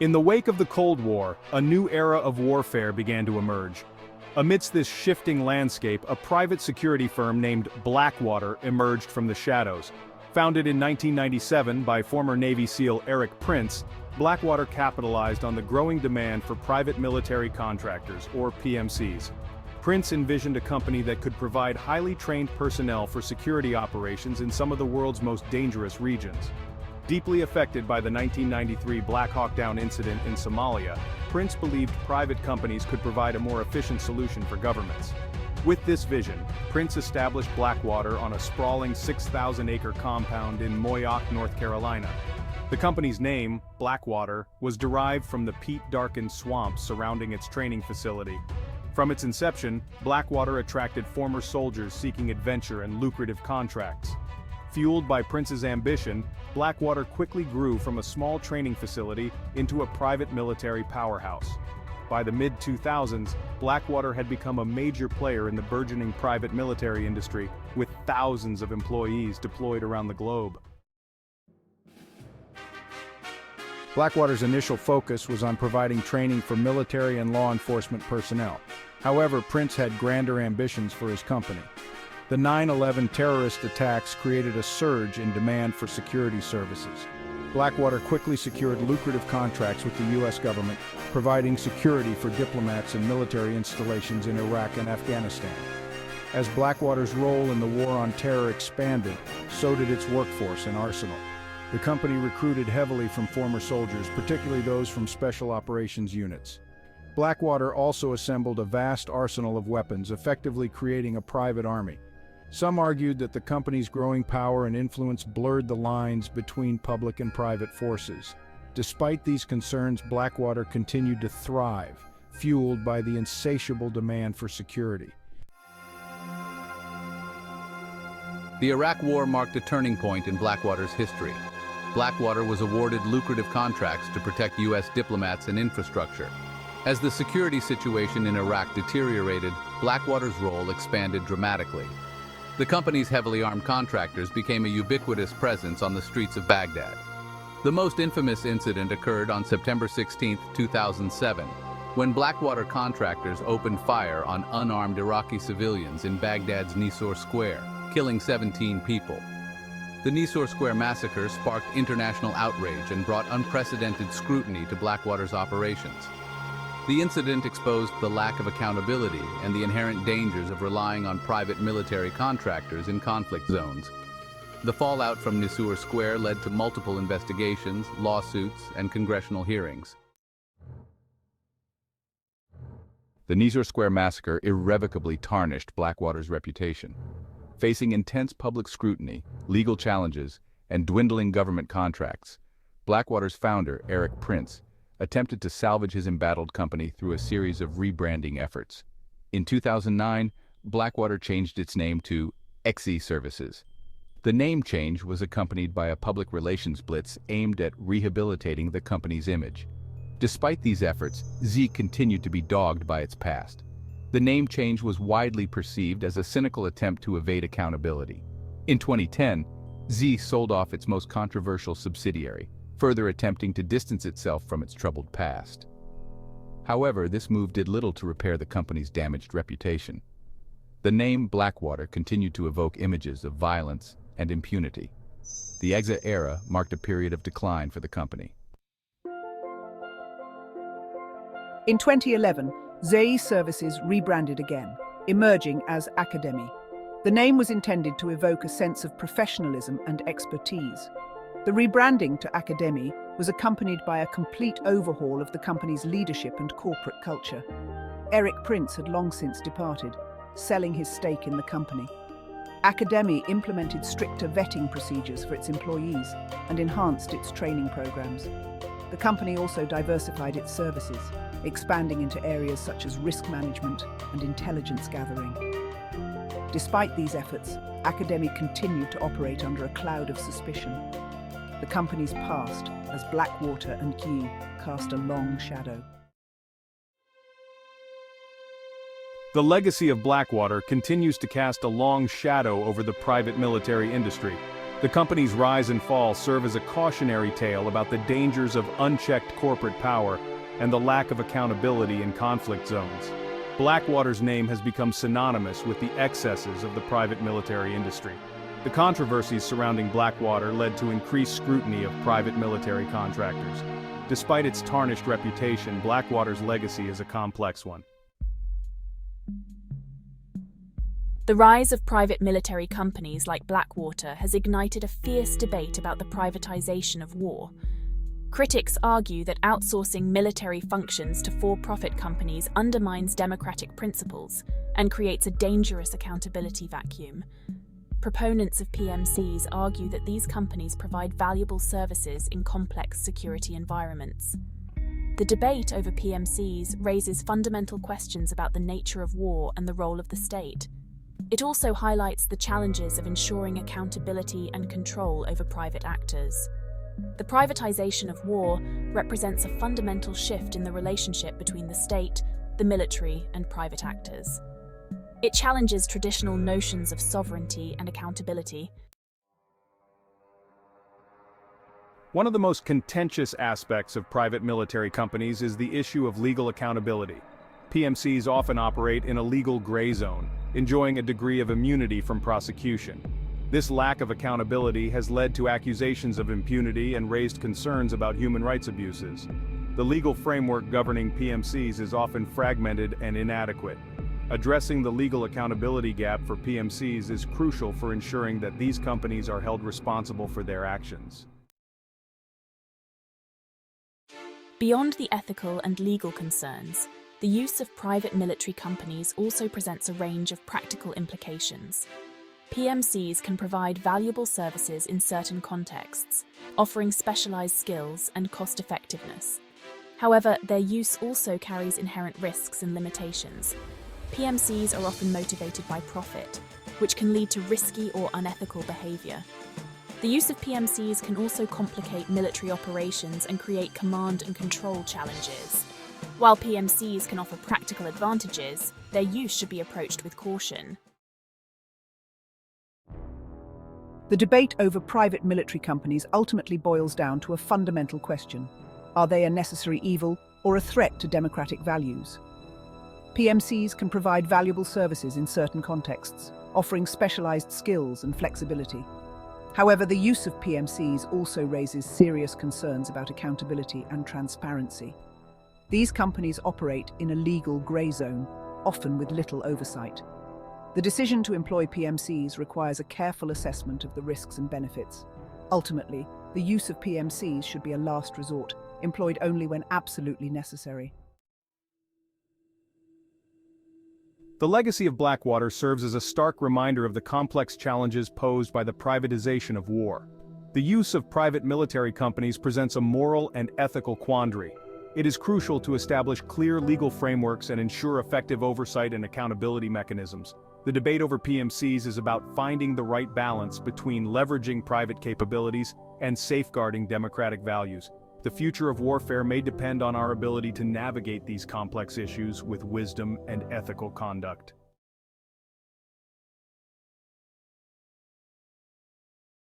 In the wake of the Cold War, a new era of warfare began to emerge. Amidst this shifting landscape, a private security firm named Blackwater emerged from the shadows. Founded in 1997 by former Navy SEAL Erik Prince, Blackwater capitalized on the growing demand for private military contractors, or PMCs. Prince envisioned a company that could provide highly trained personnel for security operations in some of the world's most dangerous regions. Deeply affected by the 1993 Black Hawk Down incident in Somalia, Prince believed private companies could provide a more efficient solution for governments. With this vision, Prince established Blackwater on a sprawling 6,000-acre compound in Moyock, North Carolina. The company's name, Blackwater, was derived from the peat-darkened swamps surrounding its training facility. From its inception, Blackwater attracted former soldiers seeking adventure and lucrative contracts. Fueled by Prince's ambition, Blackwater quickly grew from a small training facility into a private military powerhouse. By the mid-2000s, Blackwater had become a major player in the burgeoning private military industry, with thousands of employees deployed around the globe. Blackwater's initial focus was on providing training for military and law enforcement personnel. However, Prince had grander ambitions for his company. The 9/11 terrorist attacks created a surge in demand for security services. Blackwater quickly secured lucrative contracts with the U.S. government, providing security for diplomats and military installations in Iraq and Afghanistan. As Blackwater's role in the war on terror expanded, so did its workforce and arsenal. The company recruited heavily from former soldiers, particularly those from special operations units. Blackwater also assembled a vast arsenal of weapons, effectively creating a private army. Some argued that the company's growing power and influence blurred the lines between public and private forces. Despite these concerns, Blackwater continued to thrive, fueled by the insatiable demand for security. The Iraq War marked a turning point in Blackwater's history. Blackwater was awarded lucrative contracts to protect U.S. diplomats and infrastructure. As the security situation in Iraq deteriorated, Blackwater's role expanded dramatically. The company's heavily armed contractors became a ubiquitous presence on the streets of Baghdad. The most infamous incident occurred on September 16, 2007, when Blackwater contractors opened fire on unarmed Iraqi civilians in Baghdad's Nisour Square, killing 17 people. The Nisour Square massacre sparked international outrage and brought unprecedented scrutiny to Blackwater's operations. The incident exposed the lack of accountability and the inherent dangers of relying on private military contractors in conflict zones. The fallout from Nisour Square led to multiple investigations, lawsuits, and congressional hearings. The Nisour Square massacre irrevocably tarnished Blackwater's reputation. Facing intense public scrutiny, legal challenges, and dwindling government contracts, Blackwater's founder, Erik Prince, attempted to salvage his embattled company through a series of rebranding efforts. In 2009, Blackwater changed its name to XE Services. The name change was accompanied by a public relations blitz aimed at rehabilitating the company's image. Despite these efforts, Z continued to be dogged by its past. The name change was widely perceived as a cynical attempt to evade accountability. In 2010, Z sold off its most controversial subsidiary, further attempting to distance itself from its troubled past. However, this move did little to repair the company's damaged reputation. The name Blackwater continued to evoke images of violence and impunity. The exit era marked a period of decline for the company. In 2011, ZE Services rebranded again, emerging as Academi. The name was intended to evoke a sense of professionalism and expertise. The rebranding to Academi was accompanied by a complete overhaul of the company's leadership and corporate culture. Erik Prince had long since departed, selling his stake in the company. Academi implemented stricter vetting procedures for its employees and enhanced its training programs. The company also diversified its services, expanding into areas such as risk management and intelligence gathering. Despite these efforts, Academi continued to operate under a cloud of suspicion. The company's past, as Blackwater and GE, cast a long shadow. The legacy of Blackwater continues to cast a long shadow over the private military industry. The company's rise and fall serve as a cautionary tale about the dangers of unchecked corporate power and the lack of accountability in conflict zones. Blackwater's name has become synonymous with the excesses of the private military industry. The controversies surrounding Blackwater led to increased scrutiny of private military contractors. Despite its tarnished reputation, Blackwater's legacy is a complex one. The rise of private military companies like Blackwater has ignited a fierce debate about the privatization of war. Critics argue that outsourcing military functions to for-profit companies undermines democratic principles and creates a dangerous accountability vacuum. Proponents of PMCs argue that these companies provide valuable services in complex security environments. The debate over PMCs raises fundamental questions about the nature of war and the role of the state. It also highlights the challenges of ensuring accountability and control over private actors. The privatization of war represents a fundamental shift in the relationship between the state, the military, and private actors. It challenges traditional notions of sovereignty and accountability. One of the most contentious aspects of private military companies is the issue of legal accountability. PMCs often operate in a legal gray zone, enjoying a degree of immunity from prosecution. This lack of accountability has led to accusations of impunity and raised concerns about human rights abuses. The legal framework governing PMCs is often fragmented and inadequate. Addressing the legal accountability gap for PMCs is crucial for ensuring that these companies are held responsible for their actions. Beyond the ethical and legal concerns, the use of private military companies also presents a range of practical implications. PMCs can provide valuable services in certain contexts, offering specialized skills and cost-effectiveness. However, their use also carries inherent risks and limitations. PMCs are often motivated by profit, which can lead to risky or unethical behavior. The use of PMCs can also complicate military operations and create command and control challenges. While PMCs can offer practical advantages, their use should be approached with caution. The debate over private military companies ultimately boils down to a fundamental question. Are they a necessary evil or a threat to democratic values? PMCs can provide valuable services in certain contexts, offering specialized skills and flexibility. However, the use of PMCs also raises serious concerns about accountability and transparency. These companies operate in a legal grey zone, often with little oversight. The decision to employ PMCs requires a careful assessment of the risks and benefits. Ultimately, the use of PMCs should be a last resort, employed only when absolutely necessary. The legacy of Blackwater serves as a stark reminder of the complex challenges posed by the privatization of war. The use of private military companies presents a moral and ethical quandary. It is crucial to establish clear legal frameworks and ensure effective oversight and accountability mechanisms. The debate over PMCs is about finding the right balance between leveraging private capabilities and safeguarding democratic values. The future of warfare may depend on our ability to navigate these complex issues with wisdom and ethical conduct.